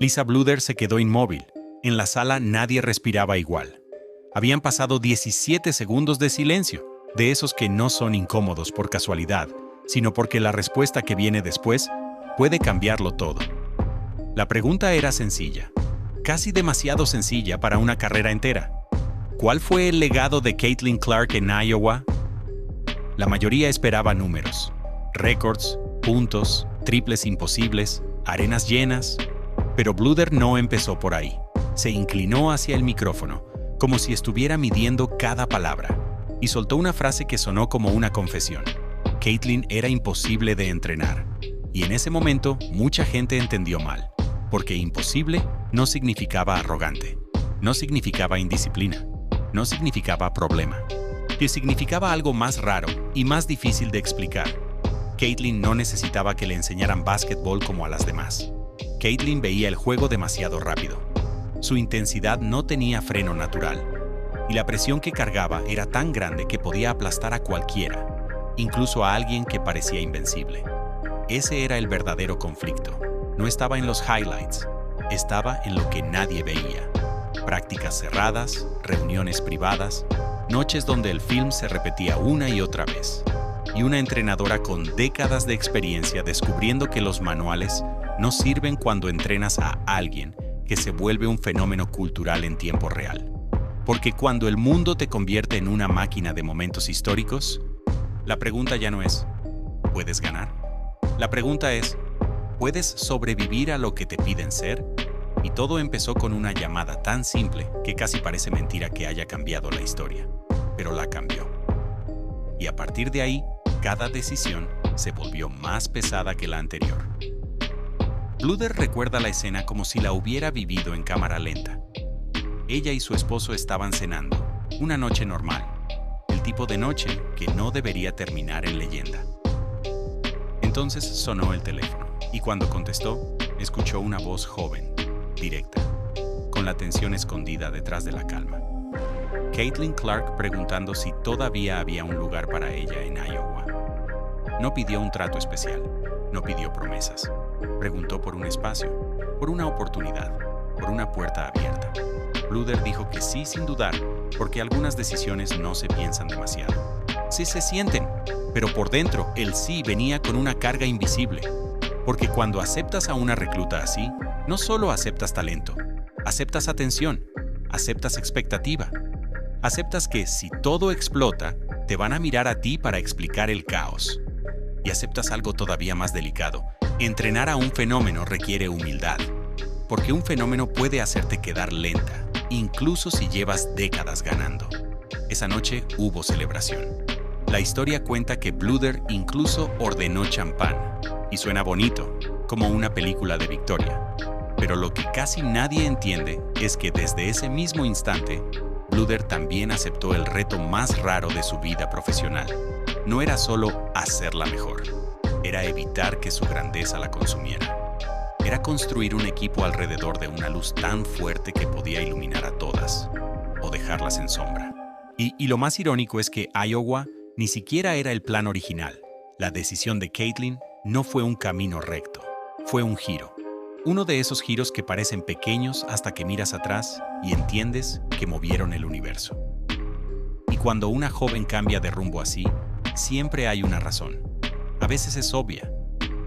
Lisa Bluder se quedó inmóvil. En la sala nadie respiraba igual. Habían pasado 17 segundos de silencio, de esos que no son incómodos por casualidad, sino porque la respuesta que viene después puede cambiarlo todo. La pregunta era sencilla, casi demasiado sencilla para una carrera entera. ¿Cuál fue el legado de Caitlin Clark en Iowa? La mayoría esperaba números, récords, puntos, triples imposibles, arenas llenas. Pero Bluder no empezó por ahí. Se inclinó hacia el micrófono, como si estuviera midiendo cada palabra, y soltó una frase que sonó como una confesión. Caitlin era imposible de entrenar. Y en ese momento, mucha gente entendió mal, porque imposible no significaba arrogante, no significaba indisciplina, no significaba problema, que significaba algo más raro y más difícil de explicar. Caitlin no necesitaba que le enseñaran básquetbol como a las demás. Caitlin veía el juego demasiado rápido. Su intensidad no tenía freno natural, y la presión que cargaba era tan grande que podía aplastar a cualquiera, incluso a alguien que parecía invencible. Ese era el verdadero conflicto. No estaba en los highlights, estaba en lo que nadie veía. Prácticas cerradas, reuniones privadas, noches donde el film se repetía una y otra vez. Y una entrenadora con décadas de experiencia descubriendo que los manuales no sirven cuando entrenas a alguien que se vuelve un fenómeno cultural en tiempo real. Porque cuando el mundo te convierte en una máquina de momentos históricos, la pregunta ya no es, ¿puedes ganar? La pregunta es, ¿puedes sobrevivir a lo que te piden ser? Y todo empezó con una llamada tan simple que casi parece mentira que haya cambiado la historia. Pero la cambió. Y a partir de ahí, cada decisión se volvió más pesada que la anterior. Bluder recuerda la escena como si la hubiera vivido en cámara lenta. Ella y su esposo estaban cenando, una noche normal, el tipo de noche que no debería terminar en leyenda. Entonces sonó el teléfono, y cuando contestó, escuchó una voz joven, directa, con la tensión escondida detrás de la calma. Caitlin Clark preguntando si todavía había un lugar para ella en Iowa. No pidió un trato especial, no pidió promesas. Preguntó por un espacio, por una oportunidad, por una puerta abierta. Bluder dijo que sí sin dudar, porque algunas decisiones no se piensan demasiado. Sí se sienten, pero por dentro el sí venía con una carga invisible. Porque cuando aceptas a una recluta así, no solo aceptas talento, aceptas atención, aceptas expectativa. Aceptas que si todo explota, te van a mirar a ti para explicar el caos. Y aceptas algo todavía más delicado. Entrenar a un fenómeno requiere humildad, porque un fenómeno puede hacerte quedar lenta, incluso si llevas décadas ganando. Esa noche hubo celebración. La historia cuenta que Bluder incluso ordenó champán, y suena bonito, como una película de Victoria. Pero lo que casi nadie entiende es que desde ese mismo instante, Bluder también aceptó el reto más raro de su vida profesional. No era solo hacerla mejor, era evitar que su grandeza la consumiera. Era construir un equipo alrededor de una luz tan fuerte que podía iluminar a todas, o dejarlas en sombra. Y lo más irónico es que Iowa ni siquiera era el plan original. La decisión de Caitlin no fue un camino recto, fue un giro. Uno de esos giros que parecen pequeños hasta que miras atrás y entiendes que movieron el universo. Y cuando una joven cambia de rumbo así, siempre hay una razón. A veces es obvia,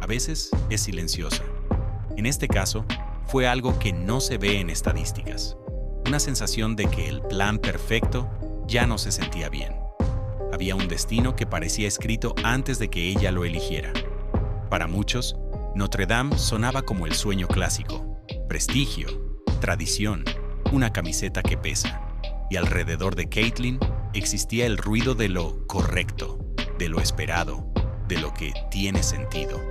a veces es silenciosa. En este caso, fue algo que no se ve en estadísticas. Una sensación de que el plan perfecto ya no se sentía bien. Había un destino que parecía escrito antes de que ella lo eligiera. Para muchos, Notre Dame sonaba como el sueño clásico, prestigio, tradición, una camiseta que pesa. Y alrededor de Caitlin existía el ruido de lo correcto, de lo esperado, de lo que tiene sentido.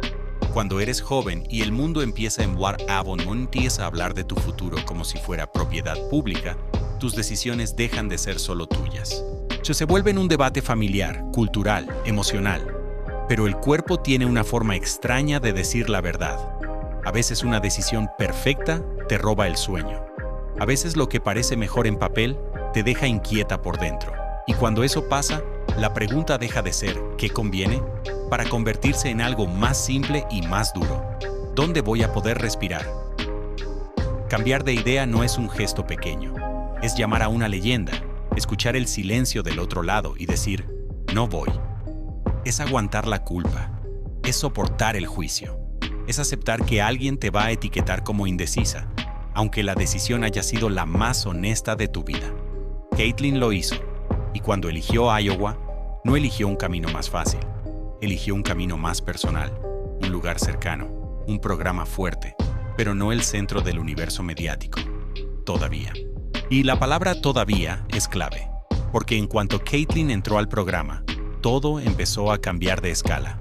Cuando eres joven y el mundo empieza en War Avon o empieza a hablar de tu futuro como si fuera propiedad pública, tus decisiones dejan de ser solo tuyas. Se vuelven un debate familiar, cultural, emocional. Pero el cuerpo tiene una forma extraña de decir la verdad. A veces una decisión perfecta te roba el sueño. A veces lo que parece mejor en papel te deja inquieta por dentro. Y cuando eso pasa, la pregunta deja de ser ¿qué conviene? Para convertirse en algo más simple y más duro. ¿Dónde voy a poder respirar? Cambiar de idea no es un gesto pequeño. Es llamar a una leyenda, escuchar el silencio del otro lado y decir, no voy. Es aguantar la culpa. Es soportar el juicio. Es aceptar que alguien te va a etiquetar como indecisa, aunque la decisión haya sido la más honesta de tu vida. Caitlin lo hizo, y cuando eligió Iowa, no eligió un camino más fácil. Eligió un camino más personal, un lugar cercano, un programa fuerte, pero no el centro del universo mediático. Todavía. Y la palabra todavía es clave, porque en cuanto Caitlin entró al programa, todo empezó a cambiar de escala.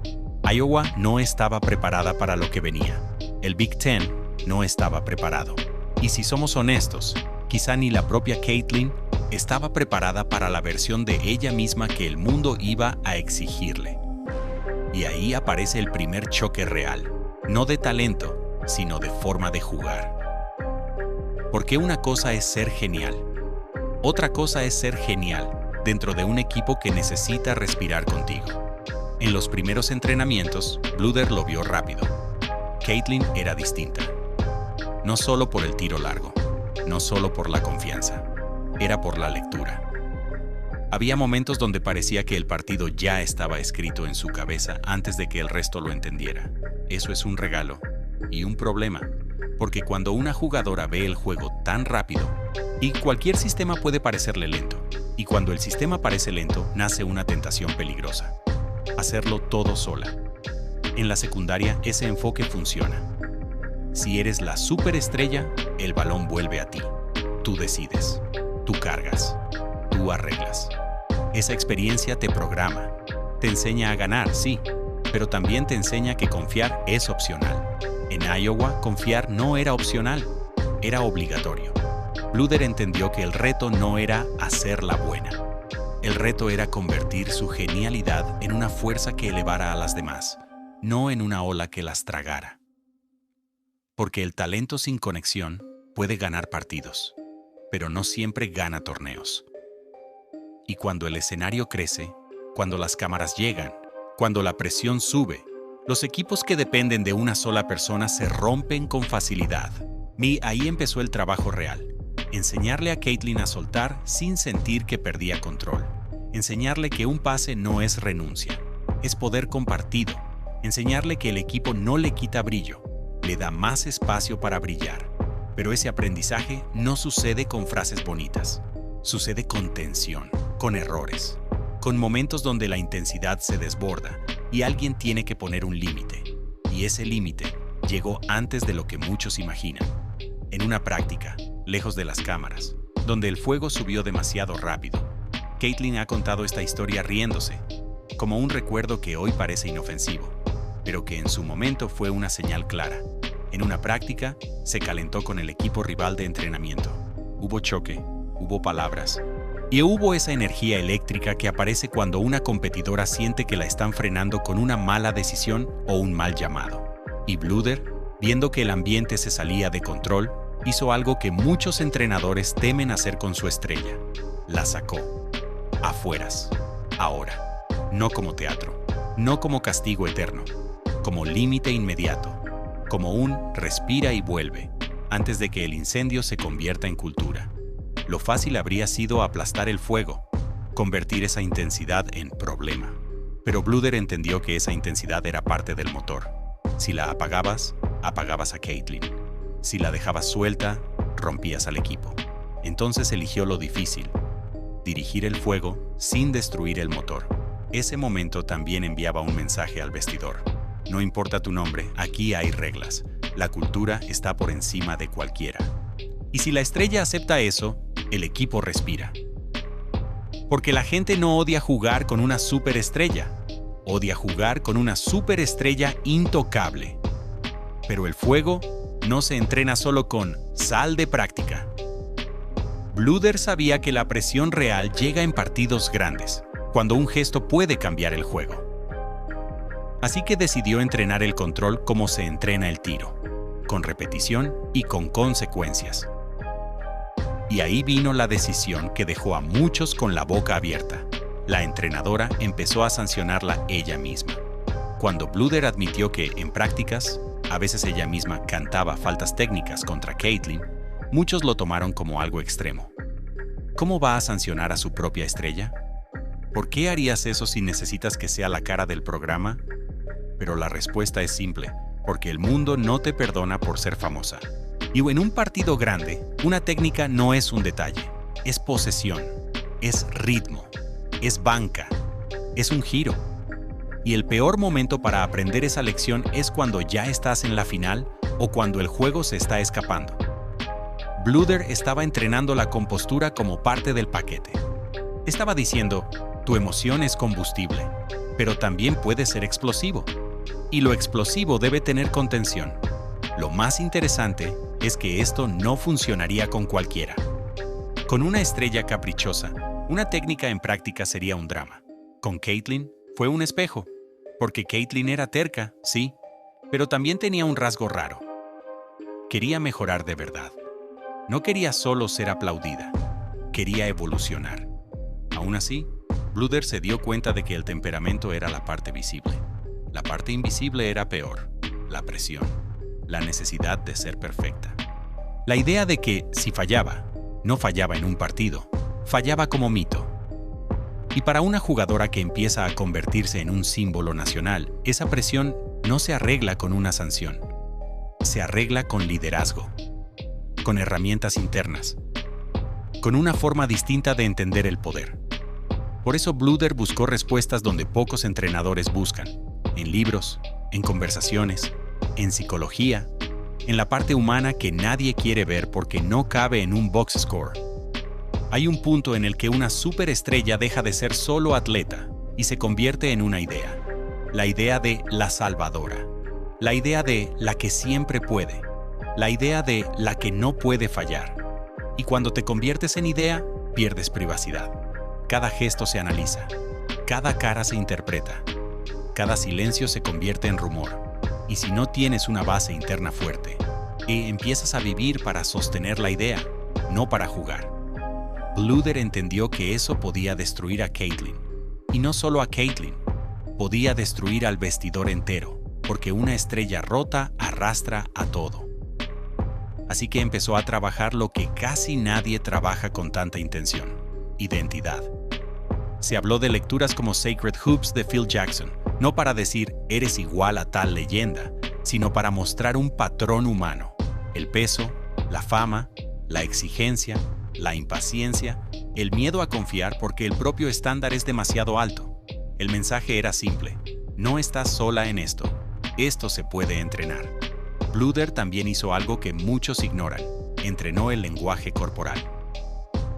Iowa no estaba preparada para lo que venía. El Big Ten no estaba preparado. Y si somos honestos, quizá ni la propia Caitlin estaba preparada para la versión de ella misma que el mundo iba a exigirle. Y ahí aparece el primer choque real, no de talento, sino de forma de jugar. Porque una cosa es ser genial. Otra cosa es ser genial dentro de un equipo que necesita respirar contigo. En los primeros entrenamientos, Bluder lo vio rápido. Caitlin era distinta. No solo por el tiro largo, no solo por la confianza, era por la lectura. Había momentos donde parecía que el partido ya estaba escrito en su cabeza antes de que el resto lo entendiera. Eso es un regalo y un problema, porque cuando una jugadora ve el juego tan rápido, y cualquier sistema puede parecerle lento, y cuando el sistema parece lento, nace una tentación peligrosa. Hacerlo todo sola. En la secundaria, ese enfoque funciona. Si eres la superestrella, el balón vuelve a ti. Tú decides, tú cargas, tú arreglas. Esa experiencia te programa. Te enseña a ganar, sí, pero también te enseña que confiar es opcional. En Iowa, confiar no era opcional, era obligatorio. Bluder entendió que el reto no era hacerla buena. El reto era convertir su genialidad en una fuerza que elevara a las demás, no en una ola que las tragara. Porque el talento sin conexión puede ganar partidos, pero no siempre gana torneos. Y cuando el escenario crece, cuando las cámaras llegan, cuando la presión sube, los equipos que dependen de una sola persona se rompen con facilidad. Ahí empezó el trabajo real. Enseñarle a Caitlin a soltar sin sentir que perdía control. Enseñarle que un pase no es renuncia, es poder compartido. Enseñarle que el equipo no le quita brillo, le da más espacio para brillar. Pero ese aprendizaje no sucede con frases bonitas. Sucede con tensión, con errores, con momentos donde la intensidad se desborda y alguien tiene que poner un límite. Y ese límite llegó antes de lo que muchos imaginan. En una práctica, lejos de las cámaras, donde el fuego subió demasiado rápido, Caitlin ha contado esta historia riéndose, como un recuerdo que hoy parece inofensivo, pero que en su momento fue una señal clara. En una práctica, se calentó con el equipo rival de entrenamiento. Hubo choque, hubo palabras, y hubo esa energía eléctrica que aparece cuando una competidora siente que la están frenando con una mala decisión o un mal llamado. Y Bluder, viendo que el ambiente se salía de control, hizo algo que muchos entrenadores temen hacer con su estrella. La sacó. Afueras. Ahora. No como teatro. No como castigo eterno. Como límite inmediato. Como un respira y vuelve, antes de que el incendio se convierta en cultura. Lo fácil habría sido aplastar el fuego, convertir esa intensidad en problema. Pero Bluder entendió que esa intensidad era parte del motor. Si la apagabas, apagabas a Caitlin. Si la dejabas suelta, rompías al equipo. Entonces eligió lo difícil, dirigir el fuego sin destruir el motor. Ese momento también enviaba un mensaje al vestidor. No importa tu nombre, aquí hay reglas. La cultura está por encima de cualquiera. Y si la estrella acepta eso, el equipo respira. Porque la gente no odia jugar con una superestrella, odia jugar con una superestrella intocable. Pero el fuego no se entrena solo con sal de práctica. Bluder sabía que la presión real llega en partidos grandes, cuando un gesto puede cambiar el juego. Así que decidió entrenar el control como se entrena el tiro, con repetición y con consecuencias. Y ahí vino la decisión que dejó a muchos con la boca abierta. La entrenadora empezó a sancionarla ella misma. Cuando Bluder admitió que, en prácticas, a veces ella misma cantaba faltas técnicas contra Caitlin, Muchos lo tomaron como algo extremo. ¿Cómo va a sancionar a su propia estrella? ¿Por qué harías eso si necesitas que sea la cara del programa? Pero la respuesta es simple, porque el mundo no te perdona por ser famosa. Y en un partido grande, una técnica no es un detalle, es posesión, es ritmo, es banca, es un giro. Y el peor momento para aprender esa lección es cuando ya estás en la final o cuando el juego se está escapando. Bluder estaba entrenando la compostura como parte del paquete. Estaba diciendo, tu emoción es combustible, pero también puede ser explosivo. Y lo explosivo debe tener contención. Lo más interesante es que esto no funcionaría con cualquiera. Con una estrella caprichosa, una técnica en práctica sería un drama. Con Caitlyn fue un espejo, porque Caitlyn era terca, sí, pero también tenía un rasgo raro. Quería mejorar de verdad. No quería solo ser aplaudida, quería evolucionar. Aún así, Bluder se dio cuenta de que el temperamento era la parte visible. La parte invisible era peor, la presión, la necesidad de ser perfecta. La idea de que, si fallaba, no fallaba en un partido, fallaba como mito. Y para una jugadora que empieza a convertirse en un símbolo nacional, esa presión no se arregla con una sanción. Se arregla con liderazgo, con herramientas internas, con una forma distinta de entender el poder. Por eso Bluder buscó respuestas donde pocos entrenadores buscan, en libros, en conversaciones, en psicología, en la parte humana que nadie quiere ver porque no cabe en un box score. Hay un punto en el que una superestrella deja de ser solo atleta y se convierte en una idea. La idea de la salvadora. La idea de la que siempre puede. La idea de la que no puede fallar. Y cuando te conviertes en idea, pierdes privacidad. Cada gesto se analiza. Cada cara se interpreta. Cada silencio se convierte en rumor. Y si no tienes una base interna fuerte, empiezas a vivir para sostener la idea, no para jugar. Bluder entendió que eso podía destruir a Caitlyn. Y no solo a Caitlyn, podía destruir al vestidor entero, porque una estrella rota arrastra a todo. Así que empezó a trabajar lo que casi nadie trabaja con tanta intención: identidad. Se habló de lecturas como Sacred Hoops de Phil Jackson, no para decir eres igual a tal leyenda, sino para mostrar un patrón humano: el peso, la fama, la exigencia, la impaciencia, el miedo a confiar porque el propio estándar es demasiado alto. El mensaje era simple: no estás sola en esto, esto se puede entrenar. Bluder también hizo algo que muchos ignoran: entrenó el lenguaje corporal.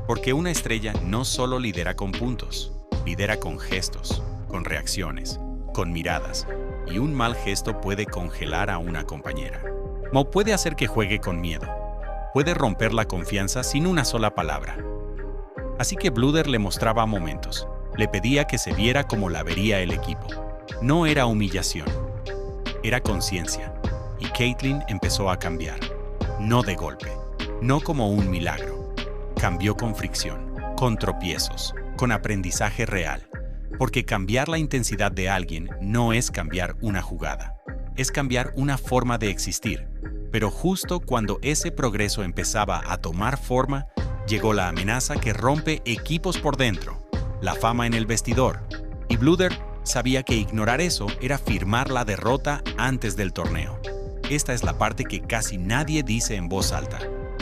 Porque una estrella no solo lidera con puntos, lidera con gestos, con reacciones, con miradas, y un mal gesto puede congelar a una compañera. O puede hacer que juegue con miedo. Puede romper la confianza sin una sola palabra. Así que Bluder le mostraba momentos. Le pedía que se viera como la vería el equipo. No era humillación, era conciencia. Y Caitlyn empezó a cambiar. No de golpe, no como un milagro. Cambió con fricción, con tropiezos, con aprendizaje real. Porque cambiar la intensidad de alguien no es cambiar una jugada. Es cambiar una forma de existir. Pero justo cuando ese progreso empezaba a tomar forma, llegó la amenaza que rompe equipos por dentro, la fama en el vestidor. Y Bluder sabía que ignorar eso era firmar la derrota antes del torneo. Esta es la parte que casi nadie dice en voz alta.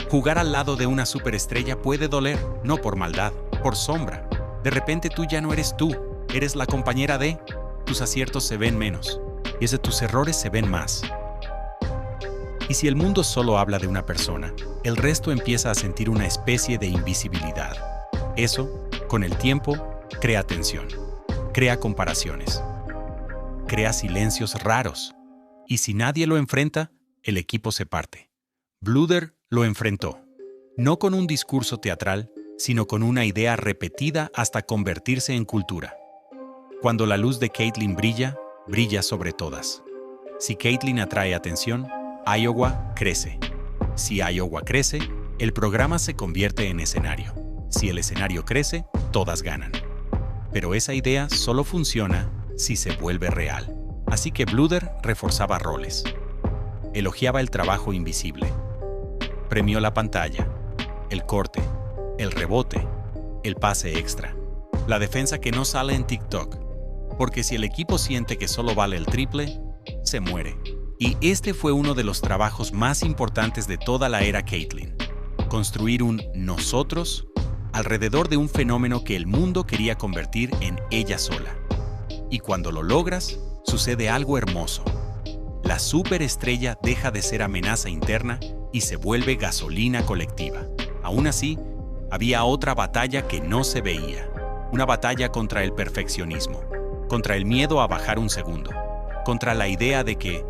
Jugar al lado de una superestrella puede doler, no por maldad, por sombra. De repente tú ya no eres tú, eres la compañera de. Tus aciertos se ven menos, y es de tus errores se ven más. Y si el mundo solo habla de una persona, el resto empieza a sentir una especie de invisibilidad. Eso, con el tiempo, crea tensión, crea comparaciones, crea silencios raros. Y si nadie lo enfrenta, el equipo se parte. Bluder lo enfrentó, no con un discurso teatral, sino con una idea repetida hasta convertirse en cultura. Cuando la luz de Caitlyn brilla, brilla sobre todas. Si Caitlyn atrae atención, Iowa crece. Si Iowa crece, el programa se convierte en escenario. Si el escenario crece, todas ganan. Pero esa idea solo funciona si se vuelve real. Así que Bluder reforzaba roles. Elogiaba el trabajo invisible. Premió la pantalla, el corte, el rebote, el pase extra, la defensa que no sale en TikTok, porque si el equipo siente que solo vale el triple, se muere. Y este fue uno de los trabajos más importantes de toda la era Caitlyn: construir un nosotros alrededor de un fenómeno que el mundo quería convertir en ella sola. Y cuando lo logras, sucede algo hermoso. La superestrella deja de ser amenaza interna y se vuelve gasolina colectiva. Aún así, había otra batalla que no se veía. Una batalla contra el perfeccionismo, contra el miedo a bajar un segundo, contra la idea de que,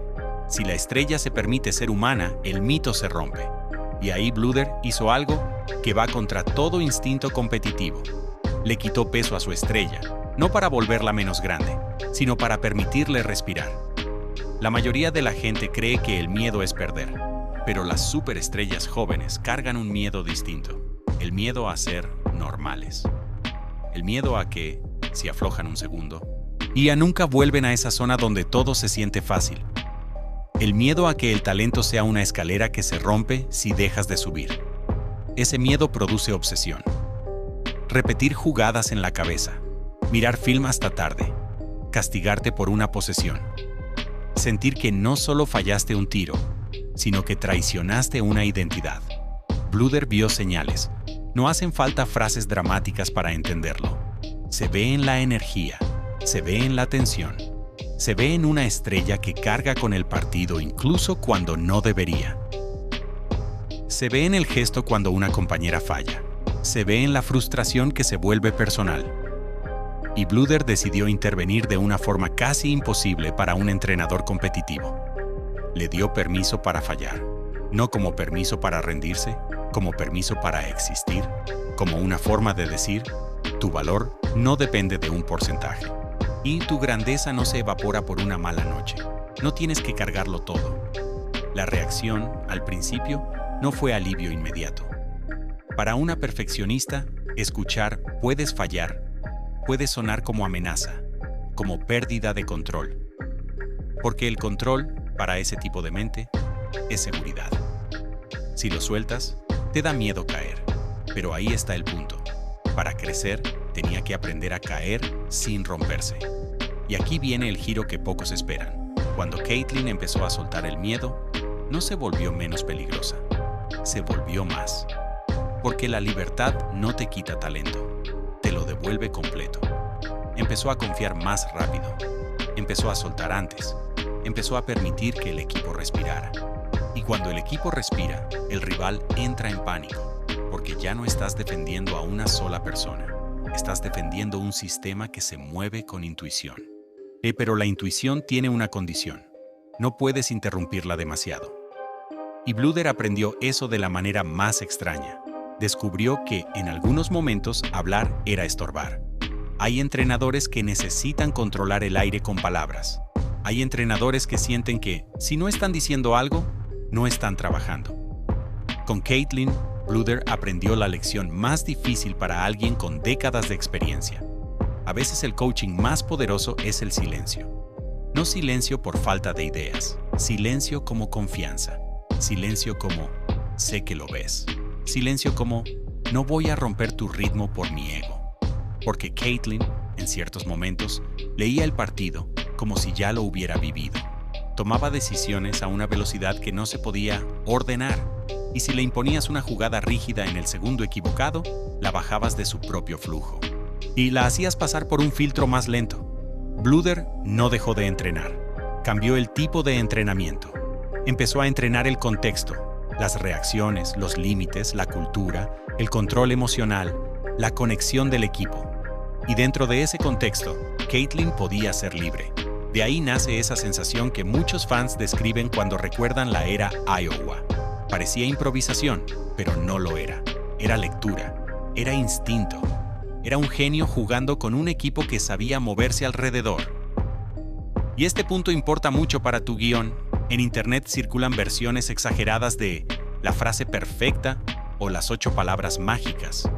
si la estrella se permite ser humana, el mito se rompe. Y ahí Bluder hizo algo que va contra todo instinto competitivo. Le quitó peso a su estrella, no para volverla menos grande, sino para permitirle respirar. La mayoría de la gente cree que el miedo es perder, pero las superestrellas jóvenes cargan un miedo distinto: el miedo a ser normales. El miedo a que, si aflojan un segundo, y nunca vuelven a esa zona donde todo se siente fácil. El miedo a que el talento sea una escalera que se rompe si dejas de subir. Ese miedo produce obsesión. Repetir jugadas en la cabeza, mirar film hasta tarde, castigarte por una posesión. Sentir que no solo fallaste un tiro, sino que traicionaste una identidad. Bluder vio señales. No hacen falta frases dramáticas para entenderlo. Se ve en la energía, se ve en la tensión, se ve en una estrella que carga con el partido incluso cuando no debería. Se ve en el gesto cuando una compañera falla. Se ve en la frustración que se vuelve personal. Y Bluder decidió intervenir de una forma casi imposible para un entrenador competitivo. Le dio permiso para fallar, no como permiso para rendirse, como permiso para existir, como una forma de decir: tu valor no depende de un porcentaje. Y tu grandeza no se evapora por una mala noche. No tienes que cargarlo todo. La reacción, al principio, no fue alivio inmediato. Para una perfeccionista, escuchar "puedes fallar" puede sonar como amenaza, como pérdida de control. Porque el control, para ese tipo de mente, es seguridad. Si lo sueltas, te da miedo caer. Pero ahí está el punto. Para crecer, tenía que aprender a caer sin romperse. Y aquí viene el giro que pocos esperan. Cuando Caitlyn empezó a soltar el miedo, no se volvió menos peligrosa, se volvió más. Porque la libertad no te quita talento, te lo devuelve completo. Empezó a confiar más rápido, empezó a soltar antes, empezó a permitir que el equipo respirara. Y cuando el equipo respira, el rival entra en pánico, porque ya no estás defendiendo a una sola persona, estás defendiendo un sistema que se mueve con intuición. Pero la intuición tiene una condición: no puedes interrumpirla demasiado. Y Bluder aprendió eso de la manera más extraña. Descubrió que, en algunos momentos, hablar era estorbar. Hay entrenadores que necesitan controlar el aire con palabras. Hay entrenadores que sienten que, si no están diciendo algo, no están trabajando. Con Caitlyn, Bluder aprendió la lección más difícil para alguien con décadas de experiencia. A veces el coaching más poderoso es el silencio. No silencio por falta de ideas, silencio como confianza, silencio como sé que lo ves, silencio como no voy a romper tu ritmo por mi ego. Porque Caitlyn, en ciertos momentos, leía el partido como si ya lo hubiera vivido. Tomaba decisiones a una velocidad que no se podía ordenar, y si le imponías una jugada rígida en el segundo equivocado, la bajabas de su propio flujo. Y la hacías pasar por un filtro más lento. Bluder no dejó de entrenar. Cambió el tipo de entrenamiento. Empezó a entrenar el contexto, las reacciones, los límites, la cultura, el control emocional, la conexión del equipo. Y dentro de ese contexto, Caitlyn podía ser libre. De ahí nace esa sensación que muchos fans describen cuando recuerdan la era Iowa. Parecía improvisación, pero no lo era. Era lectura, era instinto. Era un genio jugando con un equipo que sabía moverse alrededor. Y este punto importa mucho para tu guión. En internet circulan versiones exageradas de la frase perfecta o las 8 palabras mágicas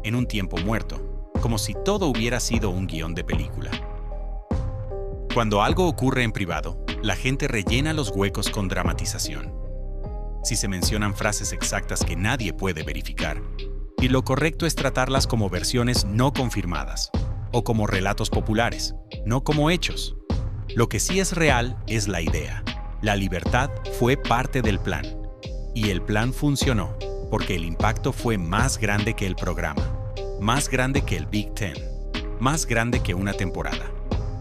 en un tiempo muerto, como si todo hubiera sido un guión de película. Cuando algo ocurre en privado, la gente rellena los huecos con dramatización. si se mencionan frases exactas que nadie puede verificar, y lo correcto es tratarlas como versiones no confirmadas, o como relatos populares, no como hechos. Lo que sí es real es la idea. La libertad fue parte del plan. Y el plan funcionó, porque el impacto fue más grande que el programa, más grande que el Big Ten, más grande que una temporada.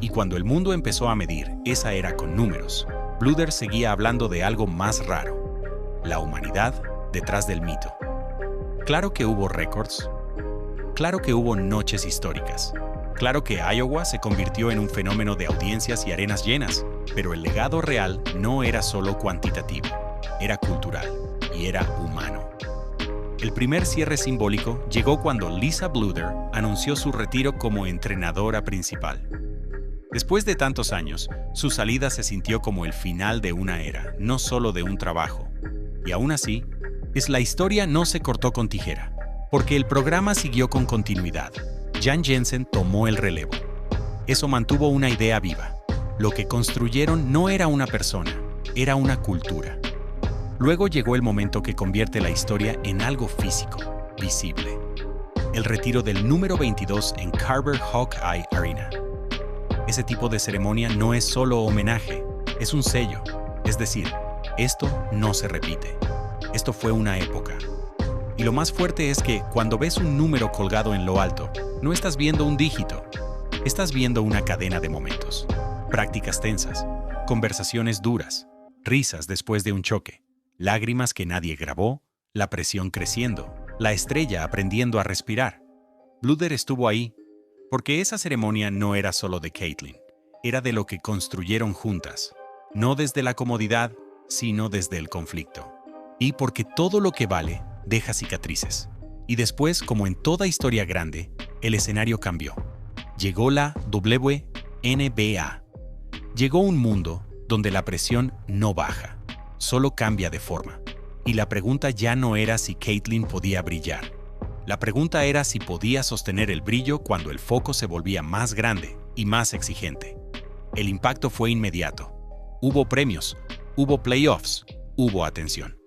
Y cuando el mundo empezó a medir esa era con números, Bluder seguía hablando de algo más raro: la humanidad detrás del mito. Claro que hubo récords, claro que hubo noches históricas, claro que Iowa se convirtió en un fenómeno de audiencias y arenas llenas, pero el legado real no era solo cuantitativo, era cultural y era humano. El primer cierre simbólico llegó cuando Lisa Bluder anunció su retiro como entrenadora principal. Después de tantos años, su salida se sintió como el final de una era, no solo de un trabajo. Y aún así, la historia no se cortó con tijera, porque el programa siguió con continuidad. Jan Jensen tomó el relevo. Eso mantuvo una idea viva. Lo que construyeron no era una persona, era una cultura. Luego llegó el momento que convierte la historia en algo físico, visible. El retiro del número 22 en Carver Hawkeye Arena. Ese tipo de ceremonia no es solo homenaje, es un sello. Es decir, esto no se repite. Esto fue una época. Y lo más fuerte es que cuando ves un número colgado en lo alto, no estás viendo un dígito, estás viendo una cadena de momentos. Prácticas tensas, conversaciones duras, risas después de un choque, lágrimas que nadie grabó, la presión creciendo, la estrella aprendiendo a respirar. Bluder estuvo ahí porque esa ceremonia no era solo de Caitlyn, era de lo que construyeron juntas, no desde la comodidad, sino desde el conflicto. Y porque todo lo que vale deja cicatrices. Y después, como en toda historia grande, el escenario cambió. Llegó la WNBA. Llegó un mundo donde la presión no baja, solo cambia de forma. Y la pregunta ya no era si Caitlyn podía brillar. La pregunta era si podía sostener el brillo cuando el foco se volvía más grande y más exigente. El impacto fue inmediato. Hubo premios, hubo playoffs, hubo atención.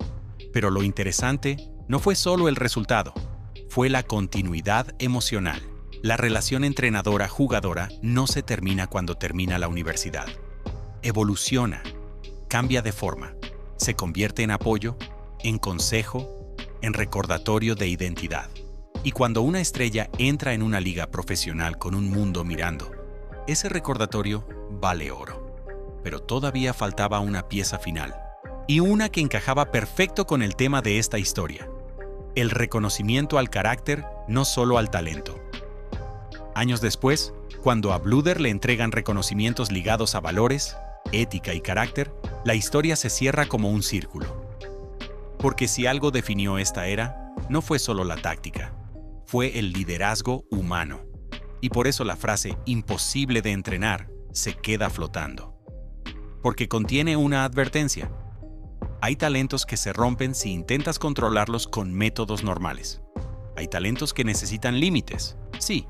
Pero lo interesante no fue solo el resultado, fue la continuidad emocional. La relación entrenadora-jugadora no se termina cuando termina la universidad. Evoluciona, cambia de forma, se convierte en apoyo, en consejo, en recordatorio de identidad. Y cuando una estrella entra en una liga profesional con un mundo mirando, ese recordatorio vale oro. Pero todavía faltaba una pieza final, y una que encajaba perfecto con el tema de esta historia: el reconocimiento al carácter, no solo al talento. Años después, cuando a Bluder le entregan reconocimientos ligados a valores, ética y carácter, la historia se cierra como un círculo. Porque si algo definió esta era, no fue solo la táctica, fue el liderazgo humano. Y por eso la frase imposible de entrenar se queda flotando. Porque contiene una advertencia. Hay talentos que se rompen si intentas controlarlos con métodos normales. Hay talentos que necesitan límites, sí,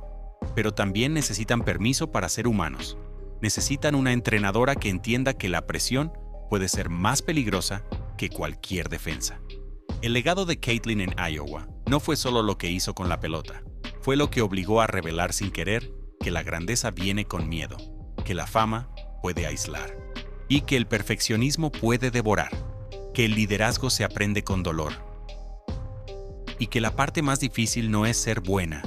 pero también necesitan permiso para ser humanos. Necesitan una entrenadora que entienda que la presión puede ser más peligrosa que cualquier defensa. El legado de Caitlyn en Iowa no fue solo lo que hizo con la pelota, fue lo que obligó a revelar sin querer que la grandeza viene con miedo, que la fama puede aislar y que el perfeccionismo puede devorar, que el liderazgo se aprende con dolor y que la parte más difícil no es ser buena,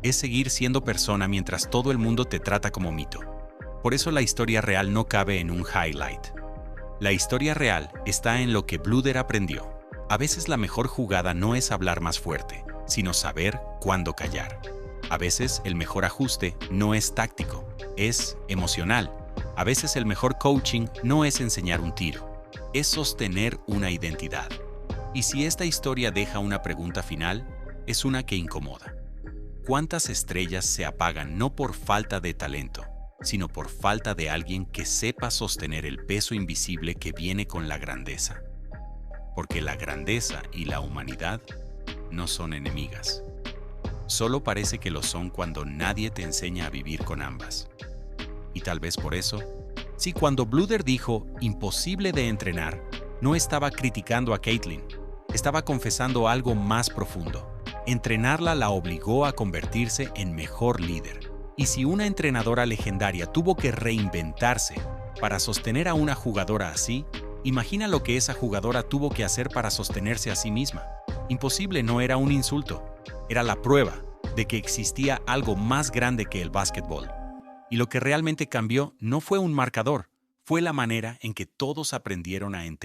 es seguir siendo persona mientras todo el mundo te trata como mito. Por eso la historia real no cabe en un highlight. La historia real está en lo que Bluder aprendió. A veces la mejor jugada no es hablar más fuerte, sino saber cuándo callar. A veces el mejor ajuste no es táctico, es emocional. A veces el mejor coaching no es enseñar un tiro, es sostener una identidad. Y si esta historia deja una pregunta final, es una que incomoda. ¿Cuántas estrellas se apagan no por falta de talento, sino por falta de alguien que sepa sostener el peso invisible que viene con la grandeza? Porque la grandeza y la humanidad no son enemigas. Solo parece que lo son cuando nadie te enseña a vivir con ambas. Y tal vez por eso, si cuando Bluder dijo imposible de entrenar, No estaba criticando a Caitlyn, estaba confesando algo más profundo. Entrenarla la obligó a convertirse en mejor líder. Y si una entrenadora legendaria tuvo que reinventarse para sostener a una jugadora así, imagina lo que esa jugadora tuvo que hacer para sostenerse a sí misma. Imposible no era un insulto, era la prueba de que existía algo más grande que el básquetbol. Y lo que realmente cambió no fue un marcador, fue la manera en que todos aprendieron a entender.